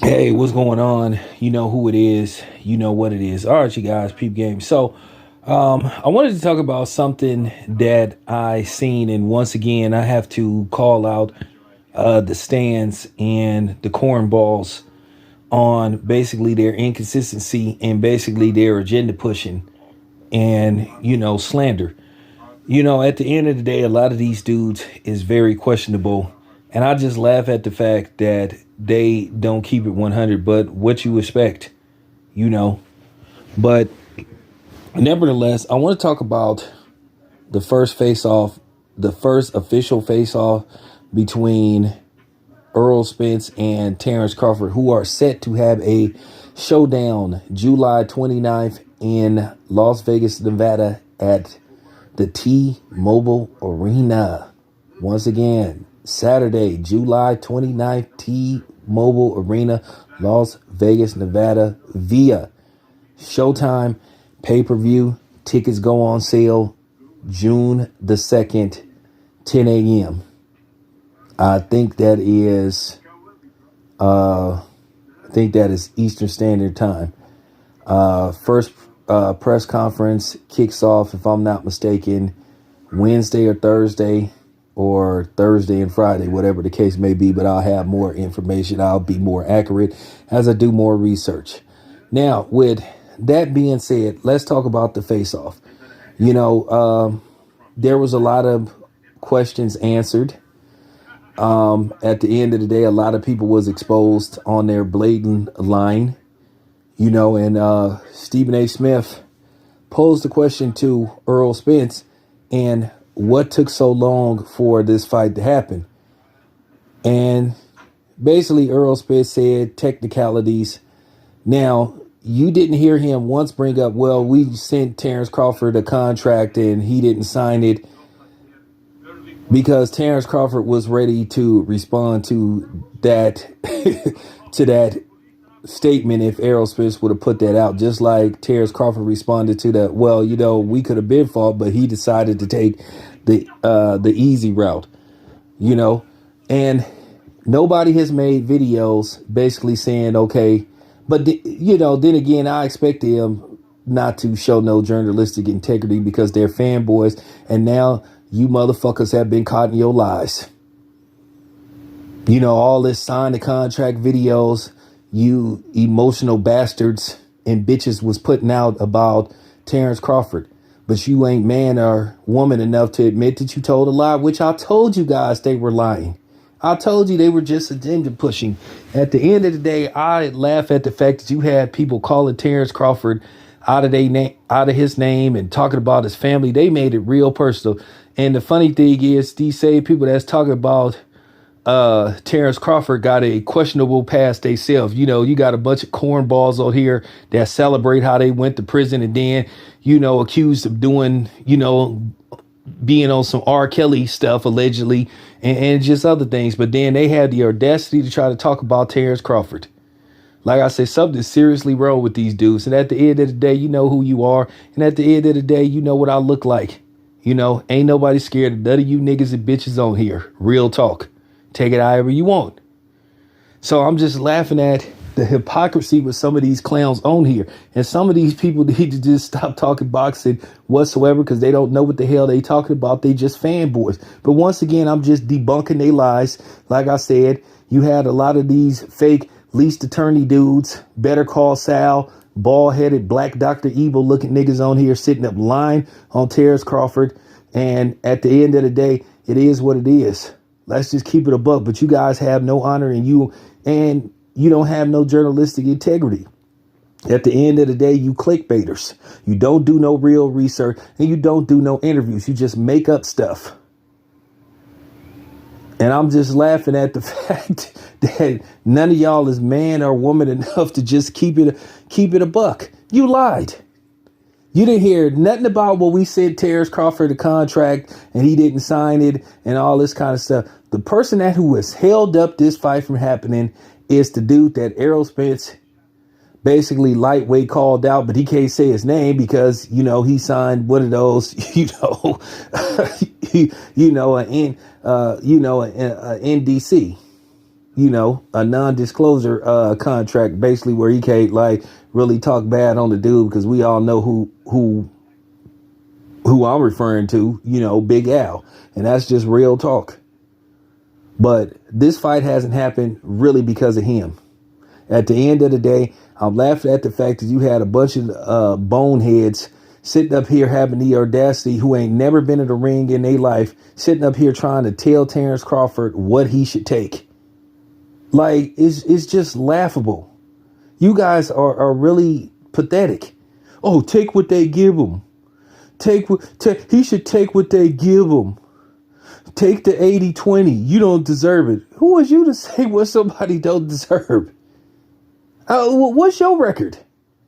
Hey, what's going on? You know who it is. You know what it is. All right, you guys, peep game. I wanted to talk about something that I seen, and once again, I have to call out the stands and the cornballs on basically their inconsistency and basically their agenda pushing and slander. At the end of the day, a lot of these dudes is very questionable. And I just laugh at the fact that they don't keep it 100, but what you expect, you know. But nevertheless, I want to talk about the first face off, the first official face off between Errol Spence and Terence Crawford, who are set to have a showdown July 29th in Las Vegas, Nevada at the T-Mobile Arena. Once again, Saturday, July 29th, T-Mobile Arena, Las Vegas, Nevada, via Showtime pay-per-view. Tickets go on sale June the 2nd, 10 a.m. I think that is Eastern Standard Time. First press conference kicks off, if I'm not mistaken, Wednesday or Thursday, or Thursday and Friday, whatever the case may be. But I'll have more information. I'll be more accurate as I do more research. Now, with that being said, let's talk about the face-off. There was a lot of questions answered. At the end of the day, a lot of people was exposed on their blatant line. And Stephen A. Smith posed the question to Errol Spence, and what took so long for this fight to happen? And basically, Errol Spence said technicalities. Now, you didn't hear him once bring up, well, we sent Terence Crawford a contract and he didn't sign it, because Terence Crawford was ready to respond to that to that statement if Errol Spence would have put that out, just like Terence Crawford responded to that. Well, we could have been fought, but he decided to take the easy route, and nobody has made videos basically saying, okay, but then again, I expect them not to show no journalistic integrity because they're fanboys, and now you motherfuckers have been caught in your lies. All this sign the contract videos you emotional bastards and bitches was putting out about Terence Crawford. But you ain't man or woman enough to admit that you told a lie, which I told you guys they were lying. I told you they were just agenda pushing. At the end of the day, I laugh at the fact that you had people calling Terence Crawford out of his name and talking about his family. They made it real personal. And the funny thing is, these same people that's talking about Terence Crawford got a questionable past themselves. You got a bunch of cornballs out here that celebrate how they went to prison and then, accused of doing, being on some R. Kelly stuff allegedly and just other things. But then they had the audacity to try to talk about Terence Crawford. Like I said, something seriously wrong with these dudes. And at the end of the day, you know who you are. And at the end of the day, you know what I look like. Ain't nobody scared of none of you niggas and bitches on here. Real talk. Take it however you want. So I'm just laughing at the hypocrisy with some of these clowns on here. And some of these people need to just stop talking boxing whatsoever, because they don't know what the hell they talking about. They just fanboys. But once again, I'm just debunking their lies. Like I said, you had a lot of these fake leased attorney dudes, Better Call Sal, bald-headed black Dr. Evil looking niggas on here sitting up lying on Terence Crawford. And at the end of the day, it is what it is. Let's just keep it a buck. But you guys have no honor, and you don't have no journalistic integrity. At the end of the day, you clickbaiters. You don't do no real research, and you don't do no interviews. You just make up stuff. And I'm just laughing at the fact that none of y'all is man or woman enough to just keep it a buck. You lied. You didn't hear nothing about what we sent Terence Crawford a contract and he didn't sign it and all this kind of stuff. The person who has held up this fight from happening is the dude that Errol Spence basically lightweight called out, but he can't say his name because, he signed one of those, an NDC. a non-disclosure contract, basically, where he can't like really talk bad on the dude, because we all know who I'm referring to, Big Al. And that's just real talk. But this fight hasn't happened really because of him. At the end of the day, I'm laughing at the fact that you had a bunch of boneheads sitting up here having the audacity, who ain't never been in the ring in their life, sitting up here trying to tell Terence Crawford what he should take. Like, it's just laughable. You guys are really pathetic. Oh, take what they give him. He should take what they give him. Take the 80-20. You don't deserve it. Who is you to say what somebody don't deserve? What's your record?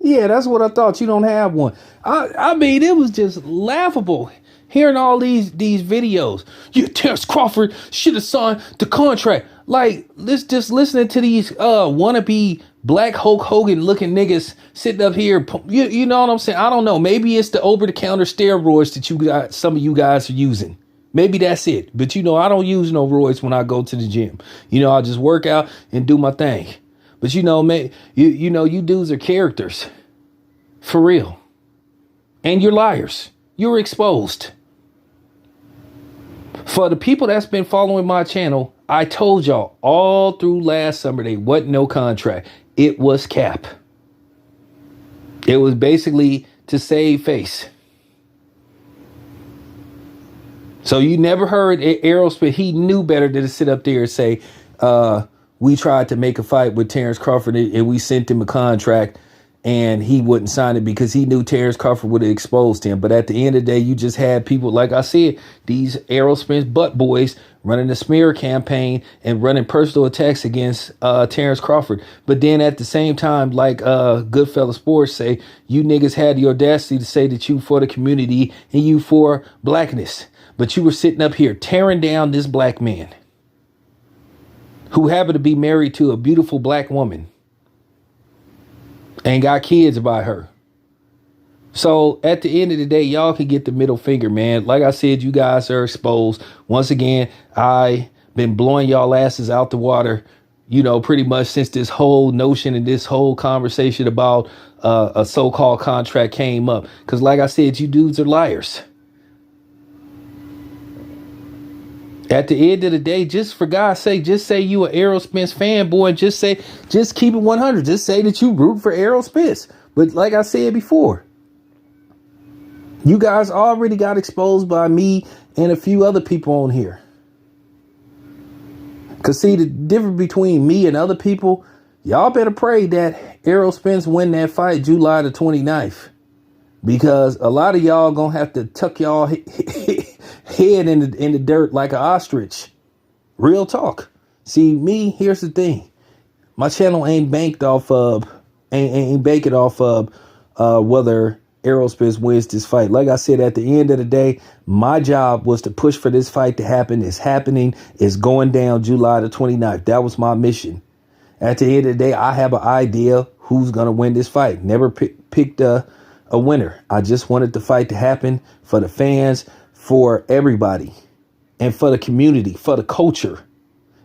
Yeah, that's what I thought. You don't have one. I mean, it was just laughable hearing all these videos. Yeah, Terence Crawford should have signed the contract. Like, just listening to these wannabe black Hulk Hogan looking niggas sitting up here. You know what I'm saying? I don't know. Maybe it's the over-the-counter steroids that some of you guys are using. Maybe that's it. But, I don't use no roids when I go to the gym. I just work out and do my thing. But, you dudes are characters. For real. And you're liars. You're exposed. For the people that's been following my channel, I told y'all all through last summer, they wasn't no contract. It was cap. It was basically to save face. So you never heard Errol Spence. He knew better than to sit up there and say, we tried to make a fight with Terence Crawford and we sent him a contract and he wouldn't sign it because he knew Terence Crawford would have exposed him. But at the end of the day, you just had people, like I said, these Errol Spence butt boys running a smear campaign and running personal attacks against Terence Crawford. But then at the same time, like Goodfella Sports say, you niggas had the audacity to say that you for the community and you for blackness. But you were sitting up here tearing down this black man who happened to be married to a beautiful black woman and got kids by her. So at the end of the day, y'all can get the middle finger, man. Like I said, you guys are exposed. Once again, I been blowing y'all asses out the water, pretty much since this whole notion and this whole conversation about a so-called contract came up. Because like I said, you dudes are liars. At the end of the day, just for God's sake, just say you an Errol Spence fanboy and just keep it 100. Just say that you root for Errol Spence. But like I said before, you guys already got exposed by me and a few other people on here. Because see, the difference between me and other people, y'all better pray that Errol Spence win that fight July the 29th. Because a lot of y'all gonna have to tuck y'all head in the dirt like an ostrich. Real talk. See, me, here's the thing. My channel ain't banking off of whether Errol Spence wins this fight. Like I said, at the end of the day, my job was to push for this fight to happen. It's happening. It's going down July the 29th. That was my mission. At the end of the day, I have an idea who's going to win this fight. Never picked a winner. I just wanted the fight to happen for the fans, for everybody, and for the community, for the culture.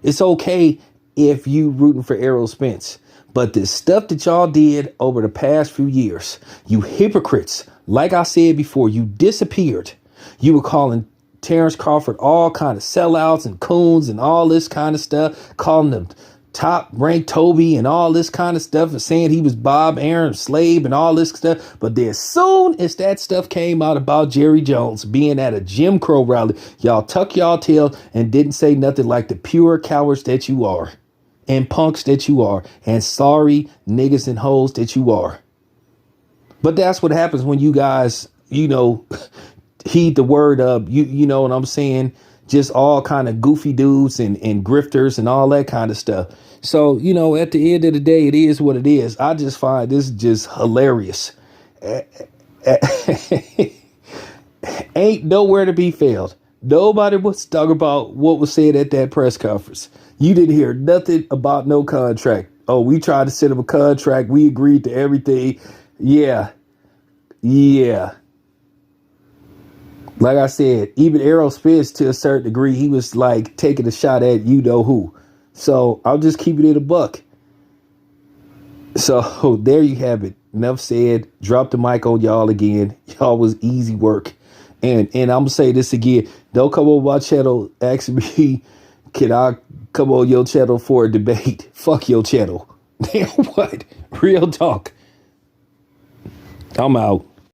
It's okay if you rooting for Errol Spence, but this stuff that y'all did over the past few years, you hypocrites, like I said before, you disappeared. You were calling Terence Crawford all kind of sellouts and coons and all this kind of stuff, calling them top ranked Toby and all this kind of stuff, and saying he was Bob Aaron slave and all this stuff. But then as soon as that stuff came out about Jerry Jones being at a Jim Crow rally, y'all tuck y'all tail and didn't say nothing, like the pure cowards that you are and punks that you are and sorry niggas and hoes that you are. But that's what happens when you guys, heed the word of, you know what I'm saying? Just all kind of goofy dudes and grifters and all that kind of stuff. So, at the end of the day, it is what it is. I just find this just hilarious. Ain't nowhere to be found. Nobody was talking about what was said at that press conference. You didn't hear nothing about no contract. Oh, we tried to set up a contract. We agreed to everything. Yeah. Like I said, even Errol Spence, to a certain degree, he was like taking a shot at you know who. So I'll just keep it in a buck. So there you have it. Enough said. Drop the mic on y'all again. Y'all was easy work. And I'm gonna say this again. Don't come on my channel asking me, can I come on your channel for a debate? Fuck your channel. Damn what? Real talk. I'm out.